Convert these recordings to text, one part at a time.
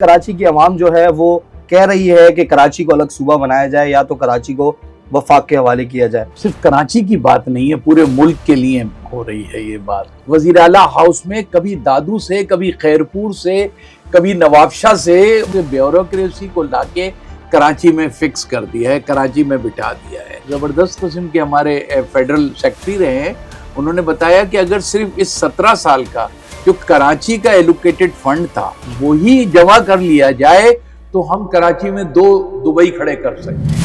کراچی کی عوام جو ہے وہ کہہ رہی ہے کہ کراچی کو الگ صوبہ بنایا جائے یا تو کراچی کو وفاق کے حوالے کیا جائے۔ صرف کراچی کی بات نہیں ہے، پورے ملک کے لیے ہو رہی ہے یہ بات۔ وزیر اعلیٰ ہاؤس میں کبھی دادو سے، کبھی خیرپور سے، کبھی نواب شاہ سے بیوروکریسی کو لا کے کراچی میں فکس کر دیا ہے، کراچی میں بٹھا دیا ہے۔ زبردست قسم کے ہمارے فیڈرل سیکرٹری رہے ہیں، انہوں نے بتایا کہ اگر صرف اس 17 سال کا جو کراچی کا ایلوکیٹڈ فنڈ تھا وہی جمع کر لیا جائے تو ہم کراچی میں 2 دبئی کھڑے کر سکتے ہیں۔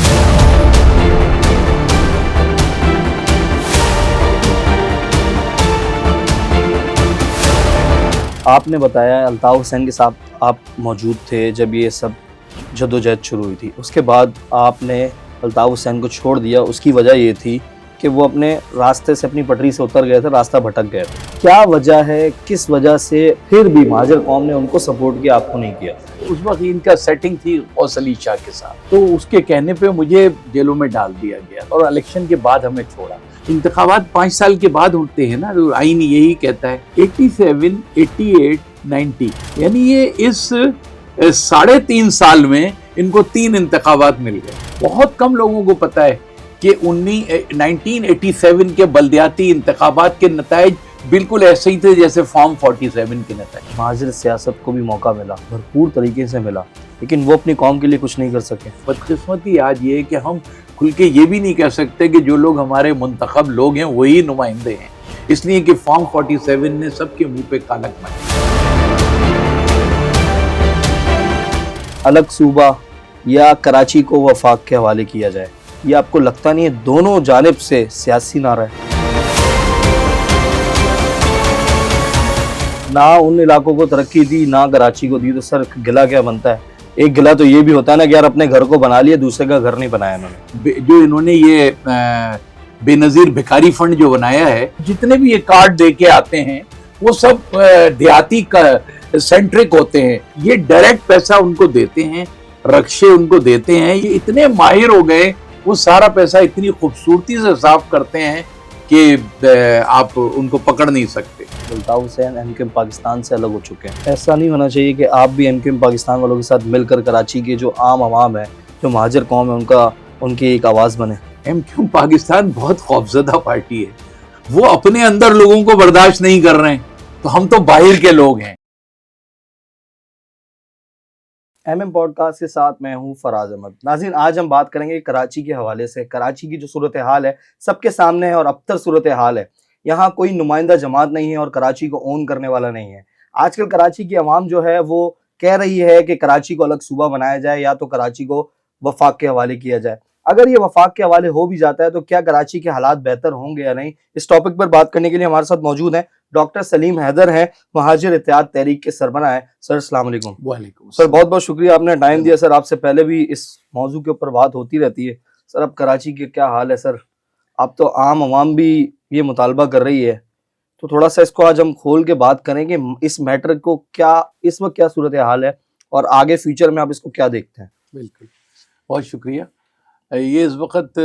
آپ نے بتایا الطاف حسین کے ساتھ آپ موجود تھے جب یہ سب جدوجہد شروع ہوئی تھی، اس کے بعد آپ نے الطاف حسین کو چھوڑ دیا۔ اس کی وجہ یہ تھی کہ وہ اپنے راستے سے، اپنی پٹری سے اتر گئے تھے، راستہ بھٹک گئے تھے۔ کیا وجہ ہے، کس وجہ سے پھر بھی مہاجر قوم نے ان کو سپورٹ کیا، آپ کو نہیں کیا؟ اس وقت ان کا سیٹنگ تھی غوث علی شاہ کے ساتھ، تو اس کے کہنے پہ مجھے جیلوں میں ڈال دیا گیا اور الیکشن کے بعد ہمیں چھوڑا۔ انتخابات 5 سال کے بعد ہوتے ہیں نا، آئین یہی کہتا ہے 87، 88، 90، یعنی یہ اس 3.5 سال میں ان کو 3 انتخابات مل گئے۔ بہت کم لوگوں کو پتا ہے کہ 1987 کے بلدیاتی انتخابات کے نتائج بالکل ایسے ہی تھے جیسے فارم 47 کے نتائج۔ مہاجر سیاست کو بھی موقع ملا، بھرپور طریقے سے ملا، لیکن وہ اپنی قوم کے لیے کچھ نہیں کر سکے۔ بدقسمتی آج یہ ہے کہ ہم کھل کے یہ بھی نہیں کہہ سکتے کہ جو لوگ ہمارے منتخب لوگ ہیں وہی نمائندے ہیں، اس لیے کہ فارم 47 نے سب کے منہ پہ کالک ماری۔ الگ صوبہ یا کراچی کو وفاق کے حوالے کیا جائے، یہ آپ کو لگتا نہیں ہے دونوں جانب سے سیاسی نعرہ ہے؟ نہ ان علاقوں کو ترقی دی، نہ کراچی کو دی، تو سر گلہ کیا بنتا ہے؟ ایک گلہ تو یہ بھی ہوتا ہے نا کہ یار اپنے گھر کو بنا لیا، دوسرے کا گھر نہیں بنایا انہوں نے۔ جو انہوں نے یہ بے نظیر بھکاری فنڈ جو بنایا ہے، جتنے بھی یہ کارڈ دے کے آتے ہیں وہ سب دیہاتی سینٹرک ہوتے ہیں، یہ ڈائریکٹ پیسہ ان کو دیتے ہیں، رکشے ان کو دیتے ہیں، یہ اتنے ماہر ہو گئے، وہ سارا پیسہ اتنی خوبصورتی سے صاف کرتے ہیں کہ آپ ان کو پکڑ نہیں سکتے۔ Altaf Hussain M Q M Pakistan سے الگ ہو چکے ہیں، ایسا نہیں ہونا چاہیے کہ آپ بھی ایم کیو ایم پاکستان والوں کے ساتھ مل کر کراچی کے جو عام عوام ہے، جو مہاجر قوم ہے، ان کی ایک آواز بنے؟ ایم کیو ایم پاکستان بہت خوفزدہ پارٹی ہے، وہ اپنے اندر لوگوں کو برداشت نہیں کر رہے ہیں، تو ہم تو باہر کے لوگ ہیں۔ ایم ایم پوڈ کاسٹ کے ساتھ میں ہوں فراز احمد۔ ناظرین، آج ہم بات کریں گے کراچی کے حوالے سے۔ کراچی کی جو صورتحال ہے سب کے سامنے ہے اور ابتر صورتحال ہے۔ یہاں کوئی نمائندہ جماعت نہیں ہے اور کراچی کو اون کرنے والا نہیں ہے۔ آج کل کراچی کی عوام جو ہے وہ کہہ رہی ہے کہ کراچی کو الگ صوبہ بنایا جائے یا تو کراچی کو وفاق کے حوالے کیا جائے۔ اگر یہ وفاق کے حوالے ہو بھی جاتا ہے تو کیا کراچی کے حالات بہتر ہوں گے یا نہیں؟ اس ٹاپک پر بات کرنے کے لیے ہمارے ساتھ موجود ہیں ڈاکٹر سلیم حیدر ہیں، مہاجر اتحاد تحریک کے سربراہ ہیں۔ سر السلام علیکم۔ وعلیکم سر بہت بہت شکریہ، آپ نے ٹائم دیا۔ سر آپ سے پہلے بھی اس موضوع کے اوپر بات ہوتی رہتی ہے۔ سر اب کراچی کے کیا حال ہے سر؟ اب تو عام عوام بھی یہ مطالبہ کر رہی ہے، تو تھوڑا سا اس کو آج ہم کھول کے بات کریں کہ اس میٹر کو کیا اس وقت کیا صورتحال ہے اور آگے فیوچر میں آپ اس کو کیا دیکھتے ہیں؟ بالکل، بہت شکریہ۔ یہ اس وقت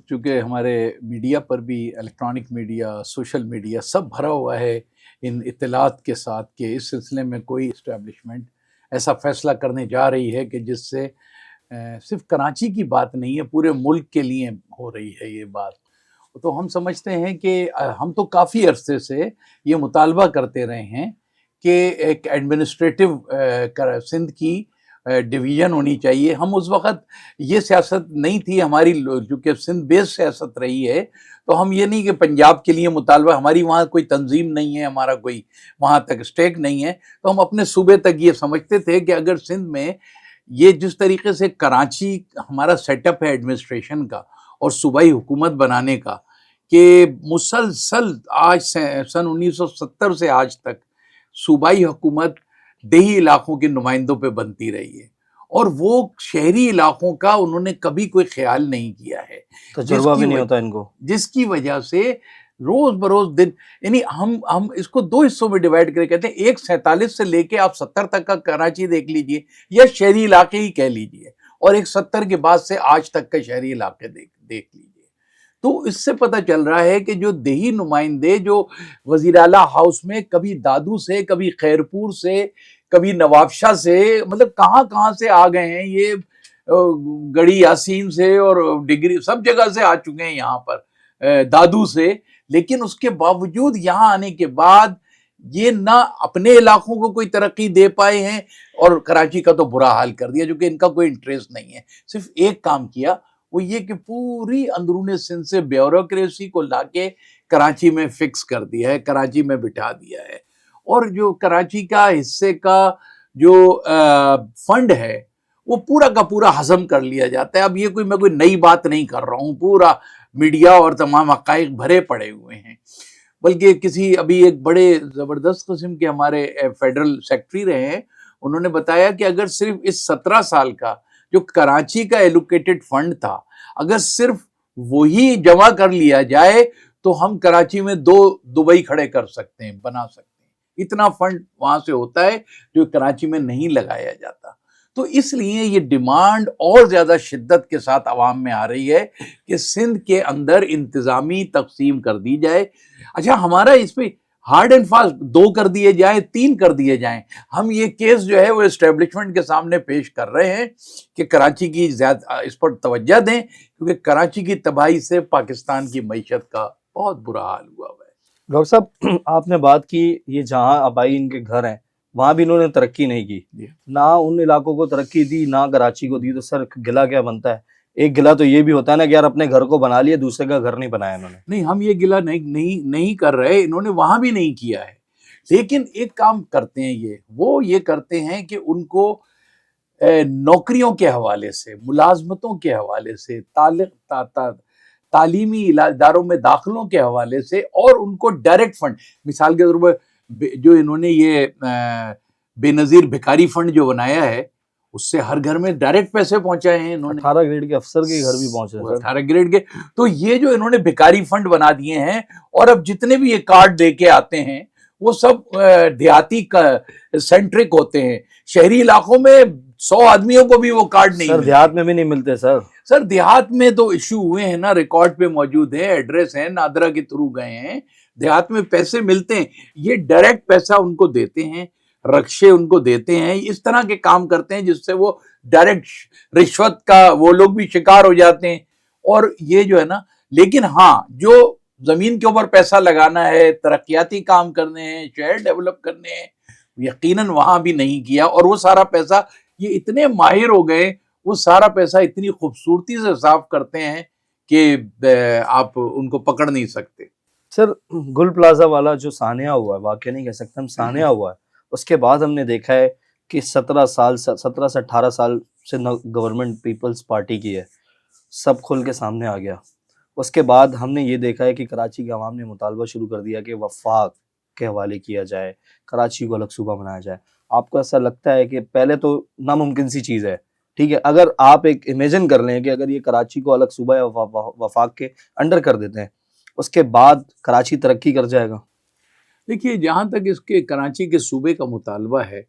چونکہ ہمارے میڈیا پر بھی، الیکٹرانک میڈیا، سوشل میڈیا سب بھرا ہوا ہے ان اطلاعات کے ساتھ کہ اس سلسلے میں کوئی اسٹیبلشمنٹ ایسا فیصلہ کرنے جا رہی ہے کہ جس سے صرف کراچی کی بات نہیں ہے، پورے ملک کے لیے ہو رہی ہے یہ بات۔ تو ہم سمجھتے ہیں کہ ہم تو کافی عرصے سے یہ مطالبہ کرتے رہے ہیں کہ ایک ایڈمنسٹریٹو سندھ کی ڈویژن ہونی چاہیے۔ ہم اس وقت یہ سیاست نہیں تھی ہماری، چونکہ سندھ بیس سیاست رہی ہے، تو ہم یہ نہیں کہ پنجاب کے لیے مطالبہ، ہماری وہاں کوئی تنظیم نہیں ہے، ہمارا کوئی وہاں تک اسٹیک نہیں ہے، تو ہم اپنے صوبے تک یہ سمجھتے تھے کہ اگر سندھ میں یہ جس طریقے سے کراچی ہمارا سیٹ اپ ہے ایڈمنسٹریشن کا اور صوبائی حکومت بنانے کا، کہ مسلسل آج سن 1970 سے آج تک صوبائی حکومت دیہی علاقوں کے نمائندوں پہ بنتی رہی ہے، اور وہ شہری علاقوں کا انہوں نے کبھی کوئی خیال نہیں کیا ہے، تجربہ بھی نہیں ہوتا ان کو، جس کی وجہ سے روز بروز دن، یعنی ہم اس کو 2 حصوں میں ڈیوائیڈ کرے کہتے ہیں، ایک 47 سے لے کے آپ 70 تک کا کراچی دیکھ لیجئے یا شہری علاقے ہی کہہ لیجئے، اور ایک 70 کے بعد سے آج تک کا شہری علاقے دیکھ لیجئے۔ تو اس سے پتہ چل رہا ہے کہ جو دیہی نمائندے جو وزیر اعلیٰ ہاؤس میں کبھی دادو سے، کبھی خیرپور سے، کبھی نواب شاہ سے، مطلب کہاں کہاں سے آ گئے ہیں یہ، گڑھی یاسین سے اور ڈگری سب جگہ سے آ چکے ہیں یہاں پر، دادو سے. لیکن اس کے باوجود یہاں آنے کے بعد یہ نہ اپنے علاقوں کو کوئی ترقی دے پائے ہیں، اور کراچی کا تو برا حال کر دیا، جو کہ ان کا کوئی انٹرسٹ نہیں ہے. صرف ایک کام کیا، وہ یہ کہ پوری اندرون سندھ سے بیوروکریسی کو لا کے کراچی میں فکس کر دیا ہے، کراچی میں بٹھا دیا ہے. اور جو کراچی کا حصے کا جو فنڈ ہے وہ پورا کا پورا ہضم کر لیا جاتا ہے. اب یہ میں کوئی نئی بات نہیں کر رہا ہوں، پورا میڈیا اور تمام حقائق بھرے پڑے ہوئے ہیں. بلکہ ابھی ایک بڑے زبردست قسم کے ہمارے فیڈرل سیکٹری رہے ہیں، انہوں نے بتایا کہ اگر صرف اس 17 سال کا جو کراچی کا ایلوکیٹڈ فنڈ تھا، اگر صرف وہی جمع کر لیا جائے تو ہم کراچی میں 2 دبئی کھڑے کر سکتے ہیں، بنا سکتے ہیں. اتنا فنڈ وہاں سے ہوتا ہے جو کراچی میں نہیں لگایا جاتا. تو اس لیے یہ ڈیمانڈ اور زیادہ شدت کے ساتھ عوام میں آ رہی ہے کہ سندھ کے اندر انتظامی تقسیم کر دی جائے. اچھا، ہمارا اس پہ ہارڈ اینڈ فاسٹ 2 کر دیے جائیں، 3 کر دیے جائیں. ہم یہ کیس جو ہے وہ اسٹیبلشمنٹ کے سامنے پیش کر رہے ہیں کہ کراچی کی زیادہ اس پر توجہ دیں، کیونکہ کراچی کی تباہی سے پاکستان کی معیشت کا بہت برا حال ہوا ہے. ڈاکٹر صاحب، آپ نے بات کی یہ جہاں آبائی ان کے گھر ہیں وہاں بھی انہوں نے ترقی نہیں کی، نہ ان علاقوں کو ترقی دی نہ کراچی کو دی. تو سر گلہ کیا بنتا ہے؟ ایک گلہ تو یہ بھی ہوتا ہے نا کہ یار اپنے گھر کو بنا لیے، دوسرے کا گھر نہیں بنایا انہوں نے. نہیں، ہم یہ گلہ نہیں کر رہے، انہوں نے وہاں بھی نہیں کیا ہے. لیکن ایک کام کرتے ہیں وہ یہ کرتے ہیں کہ ان کو نوکریوں کے حوالے سے، ملازمتوں کے حوالے سے، تعلیمی اداروں میں داخلوں کے حوالے سے، اور ان کو ڈائریکٹ فنڈ، مثال کے طور پر جو انہوں نے یہ بے نظیر بھکاری فنڈ جو بنایا ہے، اس سے ہر گھر میں ڈائریکٹ پیسے پہنچائے ہیں انہوں نے. 18 گریڈ کے افسر کے گھر بھی پہنچے ہیں سر. 18 گریڈ کے. تو یہ جو انہوں نے بھکاری فنڈ بنا دیے ہیں، اور اب جتنے بھی یہ کارڈ دے کے آتے ہیں وہ سب دیہاتی سینٹرک ہوتے ہیں. شہری علاقوں میں 100 آدمیوں کو بھی وہ کارڈ نہیں سر ملتے. دیہات میں بھی نہیں ملتے سر. سر دیہات میں تو ایشو ہوئے ہیں نا، ریکارڈ پہ موجود ہے، ایڈریس ہے، نادرا کے تھرو گئے ہیں. دیہات میں پیسے ملتے ہیں، یہ ڈائریکٹ پیسہ ان کو دیتے ہیں، رکشے ان کو دیتے ہیں، اس طرح کے کام کرتے ہیں جس سے وہ ڈائریکٹ رشوت کا وہ لوگ بھی شکار ہو جاتے ہیں. اور یہ جو ہے نا، لیکن ہاں جو زمین کے اوپر پیسہ لگانا ہے، ترقیاتی کام کرنے ہیں، شہر ڈیولپ کرنے ہیں، یقیناً وہاں بھی نہیں کیا. اور وہ سارا پیسہ، یہ اتنے ماہر ہو گئے، وہ سارا پیسہ اتنی خوبصورتی سے صاف کرتے ہیں کہ آپ ان کو پکڑ نہیں سکتے. سر گل پلازا والا جو سانحہ ہوا ہے، واقعہ نہیں کہہ سکتے ہم، سانحہ ہوا ہے، اس کے بعد ہم نے دیکھا ہے کہ 17 سے 18 سال سے گورنمنٹ پیپلز پارٹی کی ہے، سب کھل کے سامنے آ گیا. اس کے بعد ہم نے یہ دیکھا ہے کہ کراچی کے عوام نے مطالبہ شروع کر دیا کہ وفاق کے حوالے کیا جائے، کراچی کو الگ صوبہ بنایا جائے. آپ کو ایسا لگتا ہے کہ پہلے تو ناممکن سی چیز ہے، ٹھیک ہے، اگر آپ ایک امیجن کر لیں کہ اگر یہ کراچی کو الگ صوبہ یا وفاق کے انڈر کر دیتے ہیں، اس کے بعد کراچی ترقی کر جائے گا؟ دیکھیے، جہاں تک اس کے کراچی کے صوبے کا مطالبہ ہے،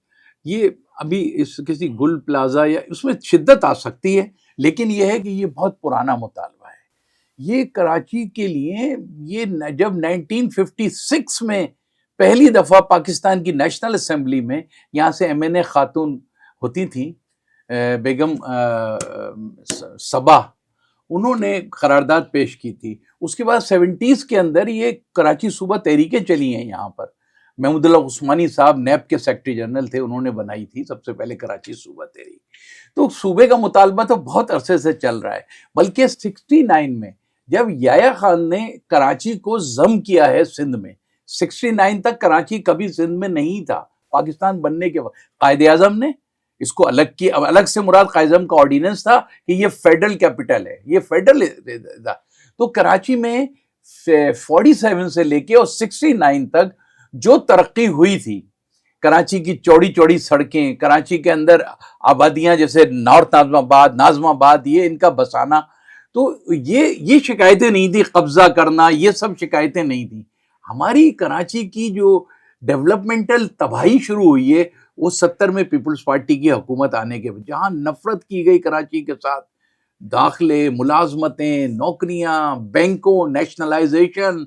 یہ ابھی اس کسی گل پلازا یا اس میں شدت آ سکتی ہے، لیکن یہ ہے کہ یہ بہت پرانا مطالبہ ہے. یہ کراچی کے لیے یہ جب 1956 میں پہلی دفعہ پاکستان کی نیشنل اسمبلی میں یہاں سے MNA خاتون ہوتی تھی، بیگم صبا، انہوں نے قرارداد پیش کی تھی. اس کے بعد 70s کے اندر یہ کراچی صوبہ تحریکیں چلی ہیں یہاں پر. محمود اللہ عثمانی صاحب نیب کے سیکرٹری جنرل تھے، انہوں نے بنائی تھی سب سے پہلے کراچی صوبہ تحریک. تو صوبے کا مطالبہ تو بہت عرصے سے چل رہا ہے، بلکہ 69 میں جب یحییٰ خان نے کراچی کو ضم کیا ہے سندھ میں، 69 تک کراچی کبھی سندھ میں نہیں تھا. پاکستان بننے کے بعد قائد اعظم نے اس کو الگ کیا. الگ سے مراد قائد اعظم کا آرڈیننس تھا کہ یہ فیڈرل کیپٹل ہے، یہ فیڈرل تھا. تو کراچی میں 47 سے لے کے اور 69 تک جو ترقی ہوئی تھی، کراچی کی چوڑی چوڑی سڑکیں، کراچی کے اندر آبادیاں جیسے نارتھ ناظم آباد، یہ ان کا بسانا، تو یہ شکایتیں نہیں تھی، قبضہ کرنا، یہ سب شکایتیں نہیں تھیں. ہماری کراچی کی جو ڈیولپمنٹل تباہی شروع ہوئی ہے وہ 70 میں پیپلز پارٹی کی حکومت آنے کے بعد، جہاں نفرت کی گئی کراچی کے ساتھ، داخلے، ملازمتیں، نوکریاں، بینکوں، نیشنلائزیشن،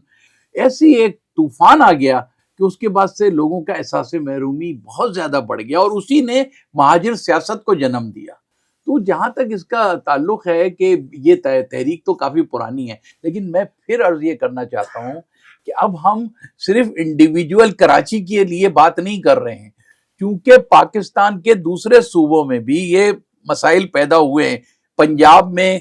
ایسی ایک طوفان آ گیا کہ کہ اس کے بعد سے لوگوں کا احساس محرومی بہت زیادہ بڑھ گیا اور اسی نے مہاجر سیاست کو جنم دیا۔ تو جہاں تک اس کا تعلق ہے کہ یہ تحریک تو کافی پرانی ہے، لیکن میں پھر عرض یہ کرنا چاہتا ہوں کہ اب ہم صرف انڈیویجول کراچی کے لیے بات نہیں کر رہے ہیں، کیونکہ پاکستان کے دوسرے صوبوں میں بھی یہ مسائل پیدا ہوئے ہیں۔ پنجاب میں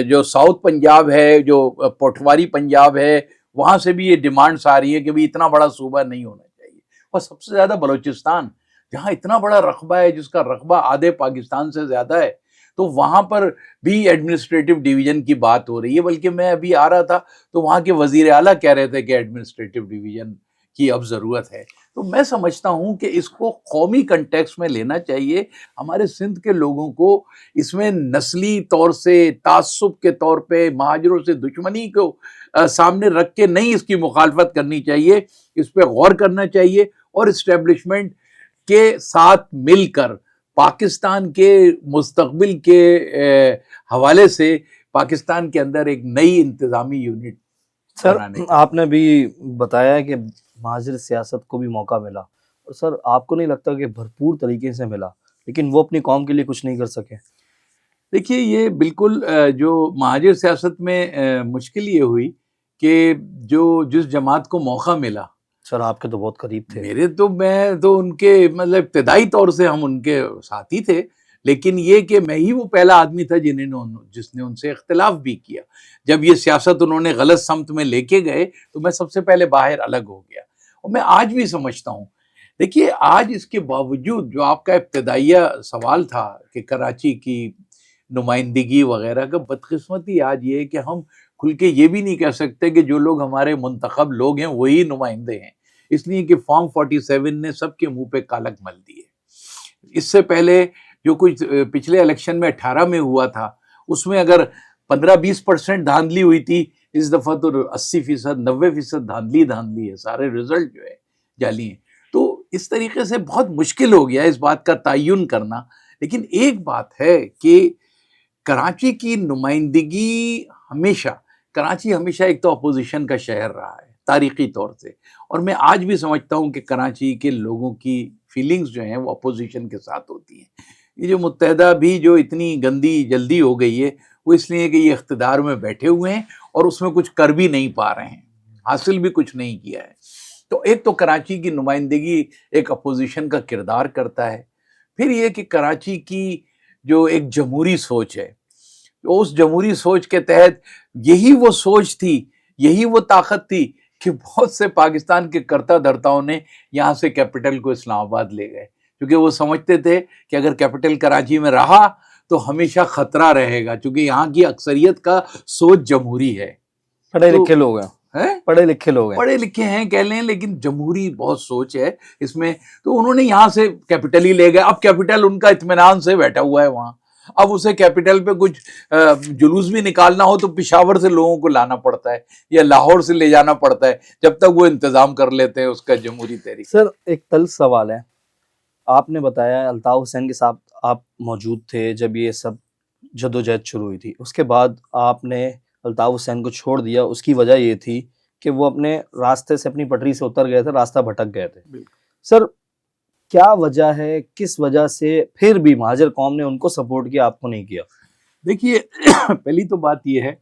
جو ساؤتھ پنجاب ہے، جو پٹواری پنجاب ہے، وہاں سے بھی یہ ڈیمانڈس آ رہی ہے کہ بھی اتنا بڑا صوبہ نہیں ہونا چاہیے، اور سب سے زیادہ بلوچستان جہاں اتنا بڑا رقبہ ہے، جس کا رقبہ آدھے پاکستان سے زیادہ ہے، تو وہاں پر بھی ایڈمنسٹریٹو ڈویژن کی بات ہو رہی ہے۔ بلکہ میں ابھی آ رہا تھا تو وہاں کے وزیر اعلیٰ کہہ رہے تھے کہ ایڈمنسٹریٹو ڈویژن کی اب ضرورت ہے۔ تو میں سمجھتا ہوں کہ اس کو قومی کنٹیکس میں لینا چاہیے۔ ہمارے سندھ کے لوگوں کو اس میں نسلی طور سے، تعصب کے طور پہ، مہاجروں سے دشمنی کو سامنے رکھ کے نہیں اس کی مخالفت کرنی چاہیے، اس پہ غور کرنا چاہیے، اور اسٹیبلشمنٹ کے ساتھ مل کر پاکستان کے مستقبل کے حوالے سے پاکستان کے اندر ایک نئی انتظامی یونٹ سر بنانے کی۔ آپ نے بھی بتایا کہ مہاجر سیاست کو بھی موقع ملا، اور سر آپ کو نہیں لگتا کہ بھرپور طریقے سے ملا لیکن وہ اپنی قوم کے لیے کچھ نہیں کر سکے؟ دیکھیے یہ بالکل جو مہاجر سیاست میں مشکل یہ ہوئی کہ جس جماعت کو موقع ملا، سر آپ کے تو بہت قریب تھے۔ میں تو ان کے مطلب ابتدائی طور سے ہم ان کے ساتھی تھے، لیکن یہ کہ میں ہی وہ پہلا آدمی تھا جس نے ان سے اختلاف بھی کیا۔ جب یہ سیاست انہوں نے غلط سمت میں لے کے گئے تو میں سب سے پہلے باہر الگ ہو گیا، اور میں آج بھی سمجھتا ہوں۔ دیکھیے آج اس کے باوجود جو آپ کا ابتدائیہ سوال تھا کہ کراچی کی نمائندگی وغیرہ کا، بدقسمتی آج یہ ہے کہ ہم کھل کے یہ بھی نہیں کہہ سکتے کہ جو لوگ ہمارے منتخب لوگ ہیں وہی نمائندے ہیں، اس لیے کہ فارم 47 نے سب کے منہ پہ کالک مل دی ہے۔ اس سے پہلے جو کچھ پچھلے الیکشن میں 18 میں ہوا تھا، اس میں اگر 15-20% دھاندلی ہوئی تھی، اس دفعہ تو 80%، 90% دھاندلی ہے، سارے رزلٹ جو ہے جعلی ہیں۔ تو اس طریقے سے بہت مشکل ہو گیا اس بات کا تعین کرنا۔ لیکن ایک بات ہے کہ کراچی کی نمائندگی کراچی ہمیشہ ایک تو اپوزیشن کا شہر رہا ہے تاریخی طور سے، اور میں آج بھی سمجھتا ہوں کہ کراچی کے لوگوں کی فیلنگز جو ہیں وہ اپوزیشن کے ساتھ ہوتی ہیں۔ یہ جو متحدہ بھی جو اتنی گندی جلدی ہو گئی ہے، وہ اس لیے کہ یہ اقتدار میں بیٹھے ہوئے ہیں اور اس میں کچھ کر بھی نہیں پا رہے ہیں، حاصل بھی کچھ نہیں کیا ہے۔ تو ایک تو کراچی کی نمائندگی ایک اپوزیشن کا کردار کرتا ہے، پھر یہ کہ کراچی کی جو ایک جمہوری سوچ ہے، اس جمہوری سوچ کے تحت یہی وہ سوچ تھی، یہی وہ طاقت تھی کہ بہت سے پاکستان کے کرتا دھرتاؤں نے یہاں سے کیپٹل کو اسلام آباد لے گئے، کیونکہ وہ سمجھتے تھے کہ اگر کیپٹل کراچی میں رہا تو ہمیشہ خطرہ رہے گا، کیونکہ یہاں کی اکثریت کا سوچ جمہوری ہے۔ پڑھے لکھے لوگ ہیں، پڑھے لکھے ہیں کہہ لیں، لیکن جمہوری بہت سوچ ہے اس میں، تو انہوں نے یہاں سے کیپٹل ہی لے گئے۔ اب کیپٹل ان کا اطمینان سے بیٹھا ہوا ہے وہاں، اب اسے کیپٹل پہ کچھ جلوس بھی نکالنا ہو تو پشاور سے لوگوں کو لانا پڑتا ہے یا لاہور سے لے جانا پڑتا ہے، جب تک وہ انتظام کر لیتے ہیں اس کا جمہوری تحریک۔ سر ایک تلخ سوال ہے، آپ نے بتایا الطاف حسین کے ساتھ آپ موجود تھے جب یہ سب جدوجہد شروع ہوئی تھی، اس کے بعد آپ نے الطاف حسین کو چھوڑ دیا، اس کی وجہ یہ تھی کہ وہ اپنے راستے سے، اپنی پٹری سے اتر گئے تھے، راستہ بھٹک گئے تھے۔ سر کیا وجہ ہے، کس وجہ سے پھر بھی مہاجر قوم نے ان کو سپورٹ کیا، آپ کو نہیں کیا؟ دیکھیے پہلی تو بات یہ ہے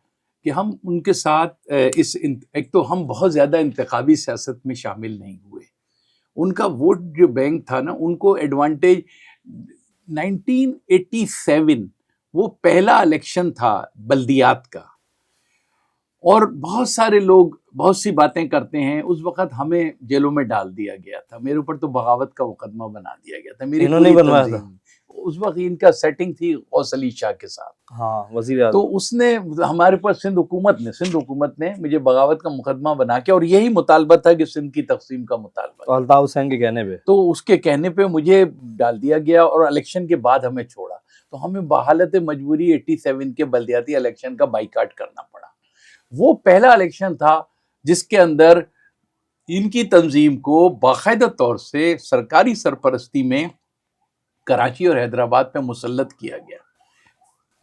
کہ ہم ان کے ساتھ ایک تو ہم بہت زیادہ انتخابی سیاست میں شامل نہیں ہوئے۔ ان کا ووٹ جو بینک تھا نا، ان کو ایڈوانٹیج 1987 وہ پہلا الیکشن تھا بلدیات کا، اور بہت سارے لوگ بہت سی باتیں کرتے ہیں۔ اس وقت ہمیں جیلوں میں ڈال دیا گیا تھا، میرے اوپر تو بغاوت کا مقدمہ بنا دیا گیا تھا، میری انہوں نے پوری بنوایا تھا؟ تنظیم۔ اس وقت ان کا سیٹنگ تھی غوث علی شاہ کے ساتھ، ہاں وزیر اعظم۔ تو اس نے ہمارے پاس سندھ حکومت نے مجھے بغاوت کا مقدمہ بنا کے، اور یہی مطالبہ تھا کہ سندھ کی تقسیم کا مطالبہ، الطاف حسین کے کہنے پہ، تو اس کے کہنے پہ مجھے ڈال دیا گیا، اور الیکشن کے بعد ہمیں چھوڑا، تو ہمیں بحالت مجبوری 87 کے بلدیاتی الیکشن کا بائیکاٹ کرنا پڑا۔ وہ پہلا الیکشن تھا جس کے اندر ان کی تنظیم کو باقاعدہ طور سے سرکاری سرپرستی میں کراچی اور حیدرآباد پہ مسلط کیا گیا۔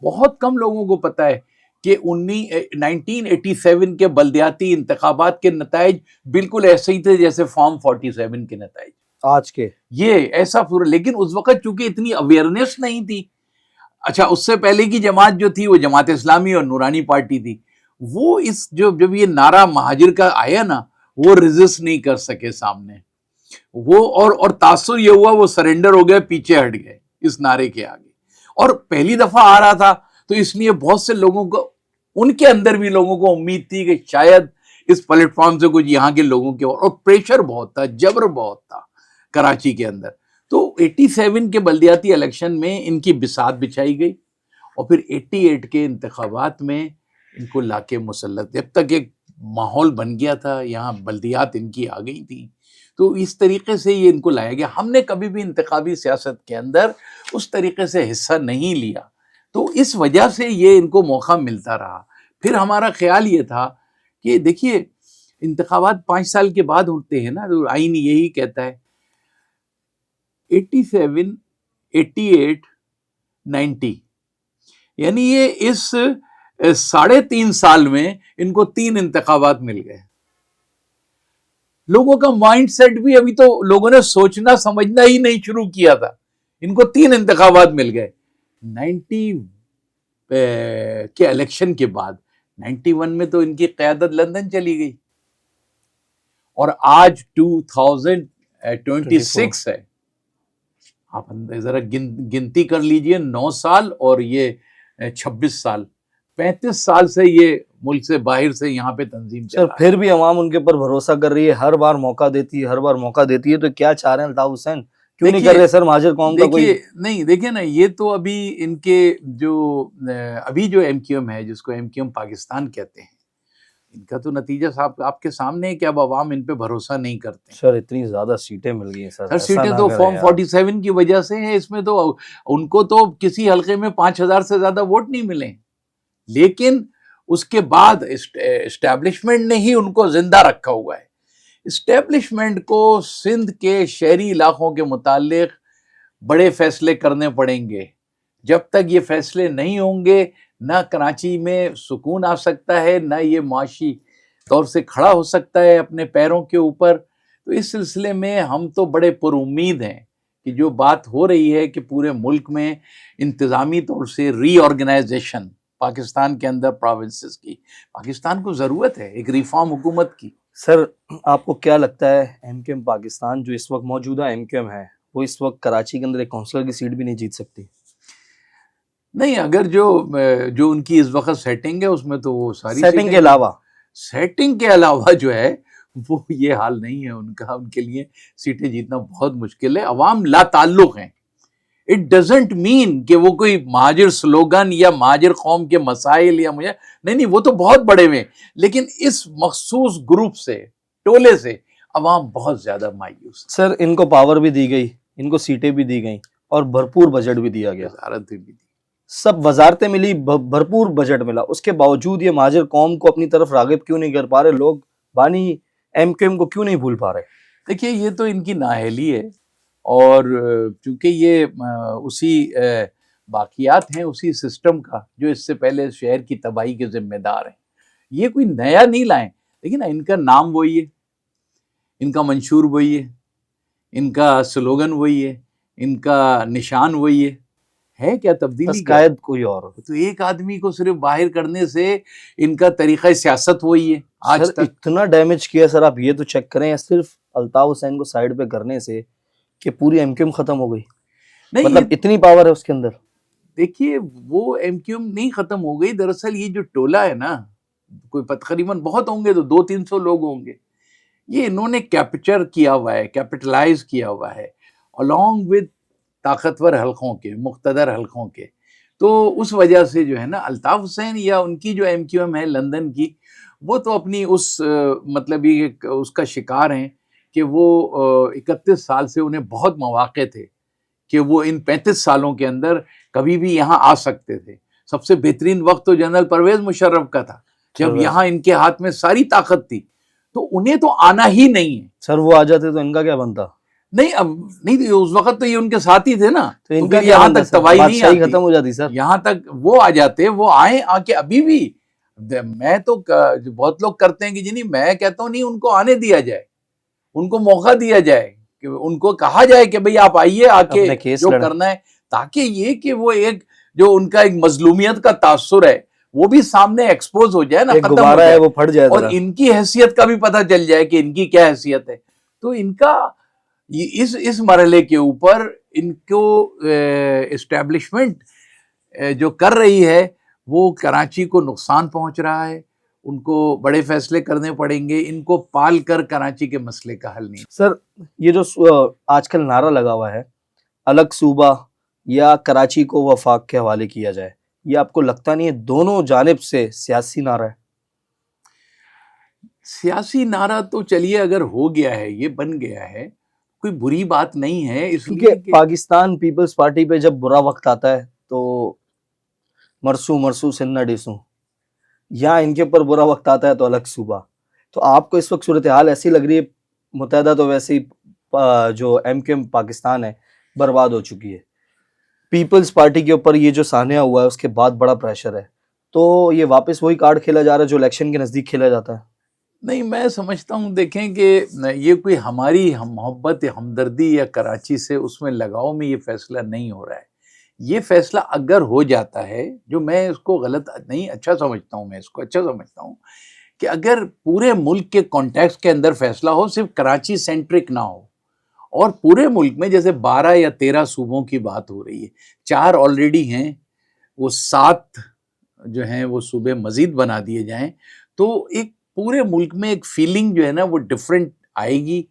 بہت کم لوگوں کو پتہ ہے کہ 1987 کے بلدیاتی انتخابات کے نتائج بالکل ایسے ہی تھے جیسے فارم 47 کے نتائج آج کے. یہ ایسا پورا. لیکن اس وقت چونکہ اتنی اویئرنیس نہیں تھی. اچھا اس سے پہلے کی جماعت جو تھی وہ جماعت اسلامی اور نورانی پارٹی تھی. وہ اس جب یہ نعرہ مہاجر کا آیا نا وہ ریزسٹ نہیں کر سکے سامنے. وہ اور تاثر یہ ہوا وہ سرنڈر ہو گئے, پیچھے ہٹ گئے اس نعرے کے آگے. اور پہلی دفعہ آ رہا تھا تو اس لیے بہت سے لوگوں کو, ان کے اندر بھی لوگوں کو امید تھی کہ شاید اس پلیٹ فارم سے کچھ یہاں کے لوگوں کے, اور پریشر بہت تھا, جبر بہت تھا کراچی کے اندر. تو 87 کے بلدیاتی الیکشن میں ان کی بساط بچھائی گئی اور پھر 88 کے انتخابات میں ان کو لا کے مسلط, جب تک ایک ماحول بن گیا تھا یہاں بلدیات ان کی آ گئی تھیں تو اس طریقے سے یہ ان کو لایا گیا. ہم نے کبھی بھی انتخابی سیاست کے اندر اس طریقے سے حصہ نہیں لیا تو اس وجہ سے یہ ان کو موقع ملتا رہا. پھر ہمارا خیال یہ تھا کہ دیکھیے انتخابات 5 سال کے بعد ہوتے ہیں نا, تو آئین یہی کہتا ہے 87, 88, 90 یعنی یہ اس 3.5 سال میں ان کو 3 انتخابات مل گئے. لوگوں کا مائنڈ سیٹ بھی ابھی تو لوگوں نے سوچنا سمجھنا ہی نہیں شروع کیا تھا, ان کو 3 انتخابات مل گئے. 90 کے الیکشن کے بعد 91 میں تو ان کی قیادت لندن چلی گئی اور آج 2026 ہے. آپ ذرا گنتی کر لیجئے, 9 سال اور یہ 26 سال, 35 سال سے یہ ملک سے باہر سے یہاں پہ تنظیم چل رہا ہے. پھر بھی عوام ان کے اوپر بھروسہ کر رہی ہے, ہر بار موقع دیتی ہے, تو کیا چاہ رہے ہیں الطاف حسین, کیوں نہیں کر رہے سر مہاجر قوم کا کوئی؟ نہیں دیکھیں نا, یہ تو ابھی ان کے ابھی جو ایم کیو ایم ہے, جس کو ایم کیو ایم پاکستان کہتے ہیں, ان کا تو نتیجہ صاحب آپ کے سامنے ہے کہ اب عوام ان پہ بھروسہ نہیں کرتے. سر اتنی زیادہ سیٹیں مل گئی ہیں سر سیٹیں تو فارم 47 کی وجہ سے ہیں. اس میں تو ان کو تو کسی حلقے میں 5,000 سے زیادہ ووٹ نہیں ملے, لیکن اس کے بعد اسٹیبلشمنٹ نے ہی ان کو زندہ رکھا ہوا ہے. اسٹیبلشمنٹ کو سندھ کے شہری علاقوں کے متعلق بڑے فیصلے کرنے پڑیں گے. جب تک یہ فیصلے نہیں ہوں گے نہ کراچی میں سکون آ سکتا ہے, نہ یہ معاشی طور سے کھڑا ہو سکتا ہے اپنے پیروں کے اوپر. تو اس سلسلے میں ہم تو بڑے پر امید ہیں کہ جو بات ہو رہی ہے کہ پورے ملک میں انتظامی طور سے ری آرگنائزیشن پاکستان کے اندر پروونسز کی, پاکستان کو ضرورت ہے ایک ریفارم حکومت کی. سر آپ کو کیا لگتا ہے ایم کیو ایم پاکستان جو اس وقت موجودہ ایم کیو ایم ہے وہ اس وقت کراچی کے اندر ایک کونسلر کی سیٹ بھی نہیں جیت سکتی؟ نہیں, اگر جو ان کی اس وقت سیٹنگ ہے اس میں تو وہ ساری سیٹنگ کے علاوہ جو ہے وہ یہ حال نہیں ہے ان کا. ان کے لیے سیٹیں جیتنا بہت مشکل ہے. عوام لا تعلق ہیں. اٹ ڈزنٹ مین کہ وہ کوئی مہاجر سلوگن یا مہاجر قوم کے مسائل یا مجھے نہیں, وہ تو بہت بڑے ہوئے, لیکن اس مخصوص گروپ سے, ٹولے سے عوام بہت زیادہ مایوس. سر ان کو پاور بھی دی گئی, ان کو سیٹیں بھی دی گئیں اور بھرپور بجٹ بھی دیا گیا, سب وزارتیں ملی, بھرپور بجٹ ملا, اس کے باوجود یہ مہاجر قوم کو اپنی طرف راغب کیوں نہیں کر پا رہے لوگ؟ بانی ایم کیو ایم کو کیوں نہیں بھول پا رہے؟ دیکھیے یہ تو ان کی نااہلی ہے, اور چونکہ یہ اسی باقیات ہیں اسی سسٹم کا جو اس سے پہلے شہر کی تباہی کے ذمہ دار ہیں. یہ کوئی نیا نہیں لائیں, لیکن ان کا نام وہی ہے, ان کا منشور وہی ہے, ان کا سلوگن وہی ہے, ان کا نشان وہی ہے کیا تبدیلی؟ قائد کوئی اور. تو ایک آدمی کو صرف باہر کرنے سے ان کا طریقہ سیاست وہی ہے. آج تک اتنا ڈیمیج کیا سر, آپ یہ تو چیک کریں, صرف الطاف حسین کو سائیڈ پہ کرنے سے کہ پوری ایم کیو ایم ختم ہو گئی. نہیں, مطلب اتنی پاور ہے اس کے اندر. دیکھیے وہ ایم کیو ایم نہیں ختم ہو گئی, دراصل یہ جو ٹولہ ہے نا, کوئی تقریباً بہت ہوں گے تو 200-300 لوگ ہوں گے, یہ انہوں نے کیپچر کیا ہوا ہے, کیپٹلائز کیا ہوا ہے along with طاقتور حلقوں کے, مقتدر حلقوں کے. تو اس وجہ سے جو ہے نا الطاف حسین یا ان کی جو ایم کیو ایم ہے لندن کی, وہ تو اپنی اس مطلب یہ اس کا شکار ہیں کہ وہ 31 سال سے انہیں بہت مواقع تھے کہ وہ ان 35 سالوں کے اندر کبھی بھی یہاں آ سکتے تھے. سب سے بہترین وقت تو جنرل پرویز مشرف کا تھا جب یہاں ان کے ہاتھ میں ساری طاقت تھی, تو انہیں تو آنا ہی نہیں ہے. سر وہ آ جاتے تو ان کا کیا بنتا؟ نہیں اب نہیں، اس وقت تو یہ ان کے ساتھ ہی تھے نا، تو ان تو کا پھر یہاں تک تباہی نہیں بادشاہی آتی، ختم ہو جاتی سر. یہاں تک وہ آ جاتے، وہ آئیں آ کے ابھی بھی. میں تو بہت لوگ کرتے ہیں کہ جی نہیں، میں کہتا ہوں نہیں، ان کو آنے دیا جائے، ان کو موقع دیا جائے، کہ ان کو کہا جائے کہ بھئی آپ آئیے آ کے اپنے کیس جو لڑیں. کرنا ہے، تاکہ یہ کہ وہ ایک جو ان کا ایک مظلومیت کا تاثر ہے وہ بھی سامنے ایکسپوز ہو جائے نا، ایک ختم ہو غبارہ ہے جائے، وہ پھٹ جائے اور ذرا. ان کی حیثیت کا بھی پتہ چل جائے کہ ان کی کیا حیثیت ہے. تو ان کا اس مرحلے کے اوپر ان کو اسٹیبلشمنٹ جو کر رہی ہے وہ کراچی کو نقصان پہنچ رہا ہے. ان کو بڑے فیصلے کرنے پڑیں گے، ان کو پال کر کراچی کے مسئلے کا حل نہیں. سر یہ جو آج کل نعرہ لگا ہوا ہے الگ صوبہ یا کراچی کو وفاق کے حوالے کیا جائے، یہ آپ کو لگتا نہیں ہے دونوں جانب سے سیاسی نعرہ ہے؟ سیاسی نعرہ تو چلیے اگر ہو گیا ہے، یہ بن گیا ہے، کوئی بری بات نہیں ہے، اس لیے کیونکہ پاکستان پیپلز پارٹی پہ جب برا وقت آتا ہے تو مرسو مرسو سننا ڈیسو، یا ان کے اوپر برا وقت آتا ہے تو الگ صوبہ. تو آپ کو اس وقت صورتحال ایسی لگ رہی ہے، متحدہ تو ویسے ہی جو ایم کیو ایم پاکستان ہے برباد ہو چکی ہے، پیپلز پارٹی کے اوپر یہ جو سانحہ ہوا ہے اس کے بعد بڑا پریشر ہے، تو یہ واپس وہی کارڈ کھیلا جا رہا ہے جو الیکشن کے نزدیک کھیلا جاتا ہے؟ نہیں، میں سمجھتا ہوں دیکھیں کہ یہ کوئی ہماری محبت ہمدردی یا کراچی سے اس میں لگاؤ میں یہ فیصلہ نہیں ہو رہا ہے. یہ فیصلہ اگر ہو جاتا ہے، جو میں اس کو غلط نہیں، اچھا سمجھتا ہوں، میں اس کو اچھا سمجھتا ہوں کہ اگر پورے ملک کے کانٹیکسٹ کے اندر فیصلہ ہو، صرف کراچی سینٹرک نہ ہو، اور پورے ملک میں جیسے 12 یا 13 صوبوں کی بات ہو رہی ہے، 4 آلریڈی ہیں، وہ 7 جو ہیں وہ صوبے مزید بنا دیے جائیں، تو ایک پورے ملک میں ایک فیلنگ جو ہے نا وہ ڈیفرنٹ آئے گی.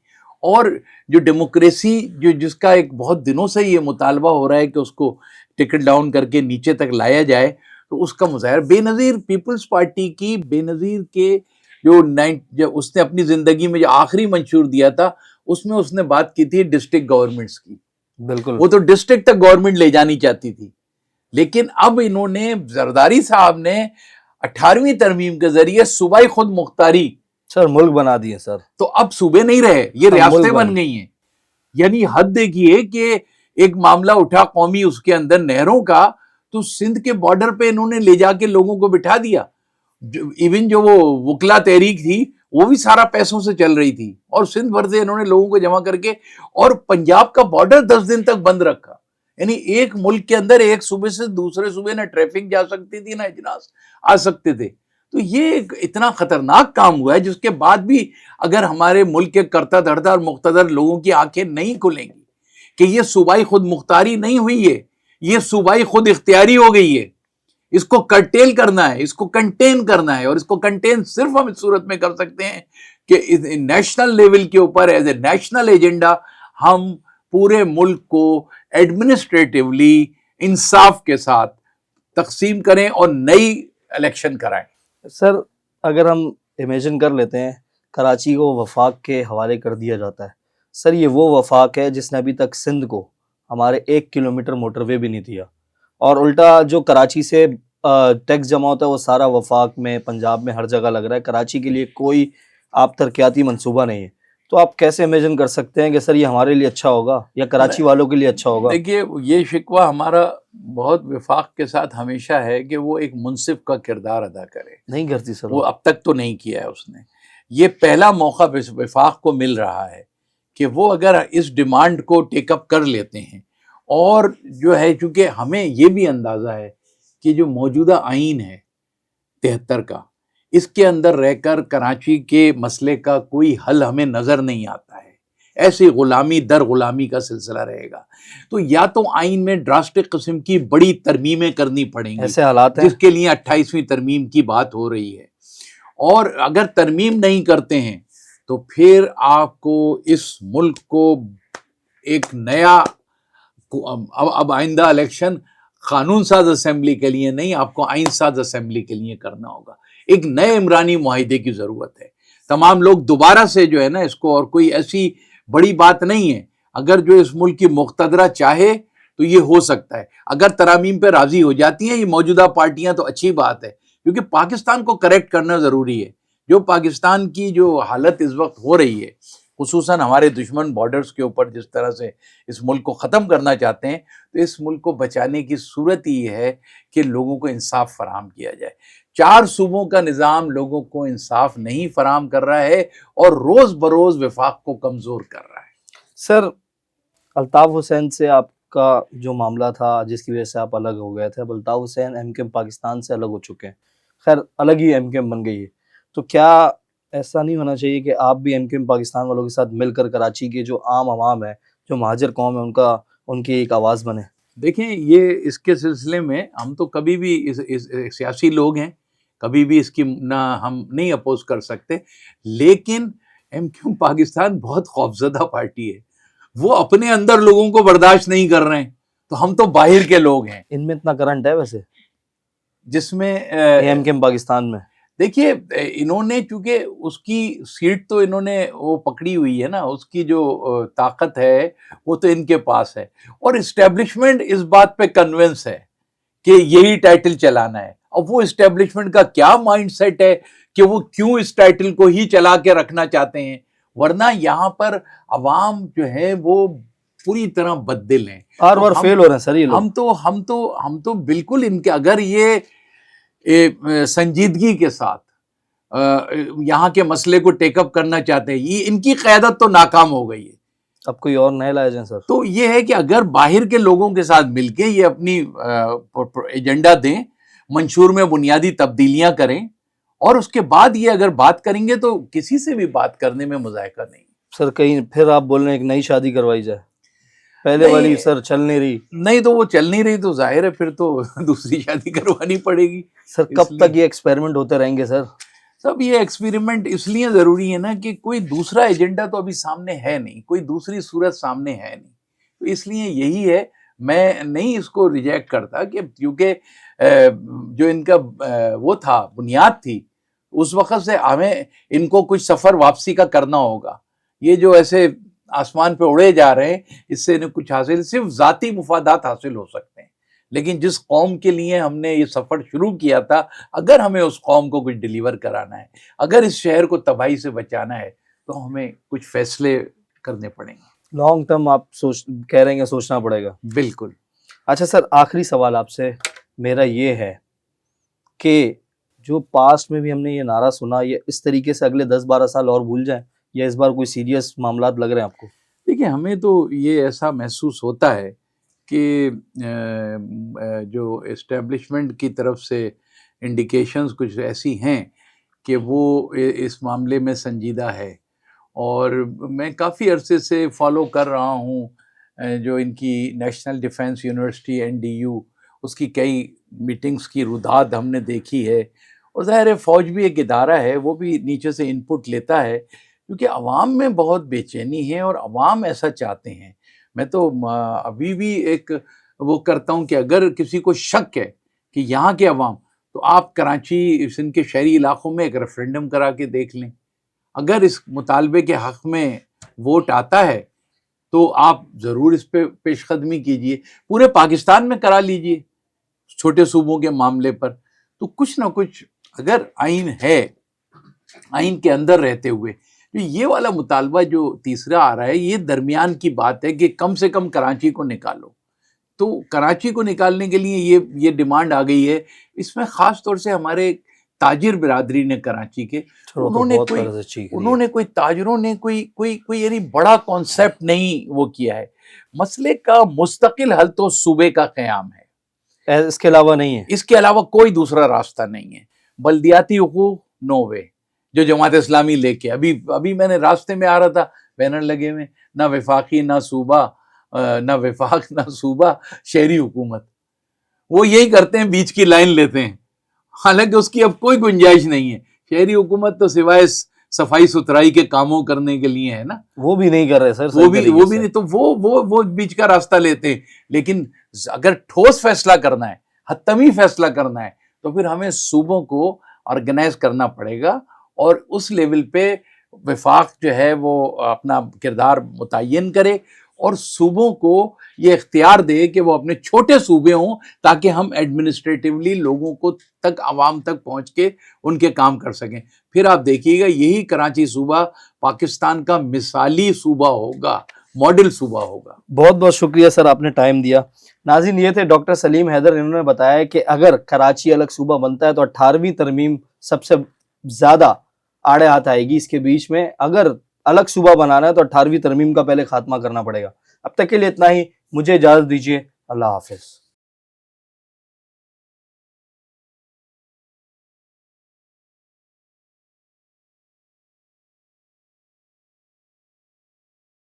اور جو ڈیموکریسی جس کا ایک بہت دنوں سے یہ مطالبہ ہو رہا ہے کہ اس کو ٹکٹ ڈاؤن کر کے نیچے تک لایا جائے، تو اس کا مظاہرہ بے نظیر پیپلز پارٹی کی بے نظیر کے جو اس نے اپنی زندگی میں جو آخری منشور دیا تھا اس میں اس نے بات کی تھی ڈسٹرکٹ گورنمنٹس کی. بالکل. وہ تو ڈسٹرکٹ تک گورنمنٹ لے جانی چاہتی تھی، لیکن اب انہوں نے زرداری صاحب نے 18ویں ترمیم کے ذریعے صوبائی خود مختاری سر ملک بنا دیے سر. تو اب صوبے نہیں رہے، یہ اب ریاستیں ملک بن گئی ہیں. یعنی حد دیکھیے کہ ایک معاملہ اٹھا قومی اس کے اندر نہروں کا، تو سندھ کے بارڈر پہ انہوں نے لے جا کے لوگوں کو بٹھا دیا. ایون جو وہ وکلا تحریک تھی وہ بھی سارا پیسوں سے چل رہی تھی، اور سندھ بھر سے انہوں نے لوگوں کو جمع کر کے، اور پنجاب کا بارڈر 10 دن تک بند رکھا. یعنی ایک ملک کے اندر ایک صوبے سے دوسرے صوبے نہ ٹریفک جا سکتی تھی نہ اجلاس آ سکتے تھے. تو یہ ایک اتنا خطرناک کام ہوا ہے جس کے بعد بھی اگر ہمارے ملک کے کرتا دھرتا اور مقتدر لوگوں کی آنکھیں نہیں کھلیں گی کہ یہ صوبائی خود مختاری نہیں ہوئی ہے، یہ صوبائی خود اختیاری ہو گئی ہے، اس کو کرٹیل کرنا ہے، اس کو کنٹین کرنا ہے، اور اس کو کنٹین صرف ہم اس صورت میں کر سکتے ہیں کہ نیشنل لیول کے اوپر ایز اے نیشنل ایجنڈا ہم پورے ملک کو ایڈمنسٹریٹیولی انصاف کے ساتھ تقسیم کریں اور نئی الیکشن کرائیں. سر اگر ہم امیجن کر لیتے ہیں کراچی کو وفاق کے حوالے کر دیا جاتا ہے، سر یہ وہ وفاق ہے جس نے ابھی تک سندھ کو ہمارے 1 کلومیٹر موٹر وے بھی نہیں دیا، اور الٹا جو کراچی سے ٹیکس جمع ہوتا ہے وہ سارا وفاق میں پنجاب میں ہر جگہ لگ رہا ہے. کراچی کے لیے کوئی آپ ترقیاتی منصوبہ نہیں ہے. تو آپ کیسے امیجن کر سکتے ہیں کہ سر یہ ہمارے لیے اچھا ہوگا یا کراچی والوں کے لیے اچھا ہوگا؟ دیکھیے یہ شکوہ ہمارا بہت وفاق کے ساتھ ہمیشہ ہے کہ وہ ایک منصف کا کردار ادا کرے. نہیں کرتی سر وہ اب تک تو نہیں کیا ہے اس نے. یہ پہلا موقع وفاق کو مل رہا ہے کہ وہ اگر اس ڈیمانڈ کو ٹیک اپ کر لیتے ہیں، اور جو ہے چونکہ ہمیں یہ بھی اندازہ ہے کہ جو موجودہ آئین ہے 73 کا، اس کے اندر رہ کر کراچی کے مسئلے کا کوئی حل ہمیں نظر نہیں آتا ہے. ایسی غلامی در غلامی کا سلسلہ رہے گا. تو یا تو آئین میں ڈراسٹک قسم کی بڑی ترمیمیں کرنی پڑیں گی، ایسے حالات ہیں جس کے لیے 28ویں ترمیم کی بات ہو رہی ہے. اور اگر ترمیم نہیں کرتے ہیں تو پھر آپ کو اس ملک کو ایک نیا اب آئندہ الیکشن قانون ساز اسمبلی کے لیے نہیں، آپ کو آئین ساز اسمبلی کے لیے کرنا ہوگا. ایک نئے عمرانی معاہدے کی ضرورت ہے. تمام لوگ دوبارہ سے جو ہے نا اس کو، اور کوئی ایسی بڑی بات نہیں ہے، اگر جو اس ملک کی مقتدرہ چاہے تو یہ ہو سکتا ہے. اگر ترامیم پہ راضی ہو جاتی ہیں یہ موجودہ پارٹیاں تو اچھی بات ہے، کیونکہ پاکستان کو کریکٹ کرنا ضروری ہے. جو پاکستان کی جو حالت اس وقت ہو رہی ہے خصوصاً ہمارے دشمن بارڈرز کے اوپر جس طرح سے اس ملک کو ختم کرنا چاہتے ہیں، تو اس ملک کو بچانے کی صورت یہ ہے کہ لوگوں کو انصاف فراہم کیا جائے۔ 4 صوبوں کا نظام لوگوں کو انصاف نہیں فراہم کر رہا ہے اور روز بروز وفاق کو کمزور کر رہا ہے۔ سر، الطاف حسین سے آپ کا جو معاملہ تھا جس کی وجہ سے آپ الگ ہو گئے تھے، اب Altaf Hussain M Q M Pakistan سے الگ ہو چکے ہیں، خیر الگ ہی ایم کیو ایم بن گئی ہے، تو کیا ایسا نہیں ہونا چاہیے کہ آپ بھی ایم کیو ایم پاکستان والوں کے ساتھ مل کر کراچی کے جو عام عوام ہے، جو مہاجر قوم ہے، ان کی ایک آواز بنے؟ دیکھیں، یہ اس کے سلسلے میں ہم تو کبھی بھی اس سیاسی لوگ ہیں، کبھی بھی اس کی نہ ہم نہیں اپوز کر سکتے، لیکن ایم کیو ایم پاکستان بہت خوفزدہ پارٹی ہے، وہ اپنے اندر لوگوں کو برداشت نہیں کر رہے ہیں، تو ہم تو باہر کے لوگ ہیں ان میں اتنا کرنٹ ہے ویسے جس میں ایم کیو ایم پاکستان میں؟ دیکھیے، انہوں نے چونکہ اس کی سیٹ تو انہوں نے وہ پکڑی ہوئی ہے نا، اس کی جو طاقت ہے وہ تو ان کے پاس ہے، اور اسٹیبلشمنٹ اس بات پہ کنونس ہے کہ یہی ٹائٹل چلانا ہے۔ اب وہ اسٹیبلشمنٹ کا کیا مائنڈ سیٹ ہے کہ وہ کیوں اس ٹائٹل کو ہی چلا کے رکھنا چاہتے ہیں، ورنہ یہاں پر عوام جو ہے وہ پوری طرح بددل ہیں، بار بار فیل ہو رہے ہیں سر یہ لوگ۔ ہم تو بالکل ان کے، اگر یہ سنجیدگی کے ساتھ یہاں کے مسئلے کو ٹیک اپ کرنا چاہتے ہیں، یہ ان کی قیادت تو ناکام ہو گئی ہے۔ اب کوئی اور نئے لائے جائیں سر؟ تو یہ ہے کہ اگر باہر کے لوگوں کے ساتھ مل کے یہ اپنی ایجنڈا دیں، منشور میں بنیادی تبدیلیاں کریں، اور اس کے بعد یہ اگر بات کریں گے تو کسی سے بھی بات کرنے میں مذائقہ نہیں۔ سر کہیں پھر آپ بول رہے ہیں ایک نئی شادی کروائی جائے؟ پہلے والی سر چل نہیں رہی۔ نہیں تو وہ چل نہیں رہی تو ظاہر ہے پھر تو دوسری شادی کروانی پڑے گی۔ سر کب تک یہ ایکسپیریمنٹ ہوتے رہیں گے سر؟ سب یہ ایکسپیریمنٹ اس لیے ضروری ہے نا کہ کوئی دوسرا ایجنڈا تو ابھی سامنے ہے نہیں، کوئی دوسری صورت سامنے ہے نہیں، تو اس لیے یہی ہے، میں نہیں اس کو ریجیکٹ کرتا کہ کیونکہ جو ان کا وہ تھا، بنیاد تھی، اس وقت سے ہمیں ان کو کچھ سفر واپسی کا کرنا ہوگا۔ یہ جو ایسے آسمان پہ اڑے جا رہے ہیں، اس سے انہیں کچھ حاصل، صرف ذاتی مفادات حاصل ہو سکتے ہیں، لیکن جس قوم کے لیے ہم نے یہ سفر شروع کیا تھا، اگر ہمیں اس قوم کو کچھ ڈیلیور کرانا ہے، اگر اس شہر کو تباہی سے بچانا ہے، تو ہمیں کچھ فیصلے کرنے پڑیں گے۔ لانگ ٹرم آپ کہہ رہے ہیں سوچنا پڑے گا۔ بالکل۔ اچھا سر، آخری سوال آپ سے میرا یہ ہے کہ جو پاسٹ میں بھی ہم نے یہ نعرہ سنا، یہ اس طریقے سے اگلے 10-12 سال اور بھول جائیں، یا اس بار کوئی سیریس معاملات لگ رہے ہیں آپ کو؟ دیکھیں، ہمیں تو یہ ایسا محسوس ہوتا ہے کہ جو اسٹیبلشمنٹ کی طرف سے انڈیکیشنز کچھ ایسی ہیں کہ وہ اس معاملے میں سنجیدہ ہے، اور میں کافی عرصے سے فالو کر رہا ہوں جو ان کی نیشنل ڈیفنس یونیورسٹی NDU، اس کی کئی میٹنگز کی رداد ہم نے دیکھی ہے، اور ظاہر ہے فوج بھی ایک ادارہ ہے، وہ بھی نیچے سے انپٹ لیتا ہے، کیونکہ عوام میں بہت بے چینی ہے اور عوام ایسا چاہتے ہیں۔ میں تو ابھی بھی ایک وہ کرتا ہوں کہ اگر کسی کو شک ہے کہ یہاں کے عوام، تو آپ کراچی سندھ کے شہری علاقوں میں ایک ریفرینڈم کرا کے دیکھ لیں، اگر اس مطالبے کے حق میں ووٹ آتا ہے تو آپ ضرور اس پہ پیش قدمی کیجئے، پورے پاکستان میں کرا لیجئے چھوٹے صوبوں کے معاملے پر، تو کچھ نہ کچھ اگر آئین ہے، آئین کے اندر رہتے ہوئے یہ والا مطالبہ جو تیسرا آ رہا ہے، یہ درمیان کی بات ہے کہ کم سے کم کراچی کو نکالو، تو کراچی کو نکالنے کے لیے یہ ڈیمانڈ آ گئی ہے۔ اس میں خاص طور سے ہمارے تاجر برادری نے کراچی کے، انہوں نے کوئی تاجروں نے کوئی یعنی بڑا کانسیپٹ نہیں وہ کیا ہے، مسئلے کا مستقل حل تو صوبے کا قیام ہے، اس کے علاوہ نہیں ہے، اس کے علاوہ کوئی دوسرا راستہ نہیں ہے۔ بلدیاتی حقوق نو وے، جو جماعت اسلامی لے کے ابھی میں نے راستے میں آ رہا تھا، بینر لگے ہوئے، نہ وفاقی نہ صوبہ، نہ وفاق نہ صوبہ، شہری حکومت، وہ یہی کرتے ہیں، بیچ کی لائن لیتے ہیں، حالانکہ اس کی اب کوئی گنجائش نہیں ہے۔ شہری حکومت تو سوائے صفائی ستھرائی کے کاموں کرنے کے لیے ہے نا، وہ بھی نہیں کر رہے سر، وہ بھی نہیں، تو وہ بیچ کا راستہ لیتے ہیں۔ لیکن اگر ٹھوس فیصلہ کرنا ہے، حتمی فیصلہ کرنا ہے، تو پھر ہمیں صوبوں کو آرگنائز کرنا پڑے گا، اور اس لیول پہ وفاق جو ہے وہ اپنا کردار متعین کرے، اور صوبوں کو یہ اختیار دے کہ وہ اپنے چھوٹے صوبے ہوں تاکہ ہم ایڈمنسٹریٹیولی لوگوں کو تک عوام تک پہنچ کے ان کے کام کر سکیں. پھر آپ دیکھیے گا یہی کراچی صوبہ پاکستان کا مثالی صوبہ ہوگا، ماڈل صوبہ ہوگا. بہت بہت شکریہ سر، آپ نے ٹائم دیا. ناظرین یہ تھے ڈاکٹر سلیم حیدر، انہوں نے بتایا کہ اگر کراچی الگ صوبہ بنتا ہے تو 18ویں ترمیم سب سے زیادہ آڑے ہاتھ آئے گی اس کے بیچ میں. اگر الگ صوبہ بنانا ہے تو 18ویں ترمیم کا پہلے خاتمہ کرنا پڑے گا. اب تک کے لیے اتنا ہی، مجھے اجازت دیجیے، اللہ حافظ.